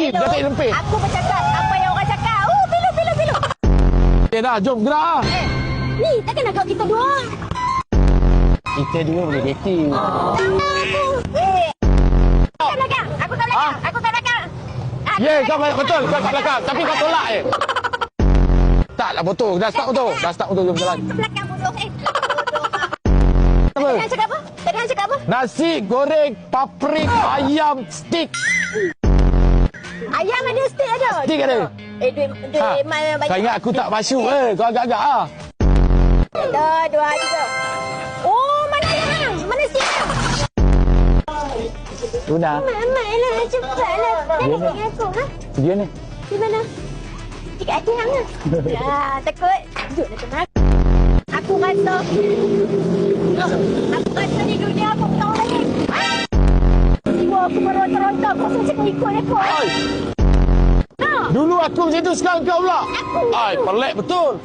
lagi dah tak lempit. Aku bercakap apa yang orang cakap. Pilu. Dah, jom gerak. Ni, takkan nak kita dua. Kita dua boleh dating. Kat belakang. Aku kat belakang. Aku kat belakang. Ye, kau betul. Kau kat belakang. Tapi kau tolak Taklah betul. Dah start betul. Jom jalan. Kat belakang bodoh. Bodoh. Apa? Tadi hang cakap apa? Nasi goreng paprik ayam stick. Ayam ada, steak ada. Stick ada. Duit mana banyak. Kau ingat aku tak masuk Kau agak-agak Dah, 2, 3. Oh, mana hang? Mana siap? Luna. Mak lah, cepatlah. Dah nak aku, ha? Dia ni. Di mana? Di kat hati hang lah. Ya, takut. Duduklah teman. Aku rasa di dunia aku tak tahu lagi. Jiwa aku meronta-ronta. Kau macam ikut aku. Dulu aku macam tu, sekarang kau pula. Pelik betul.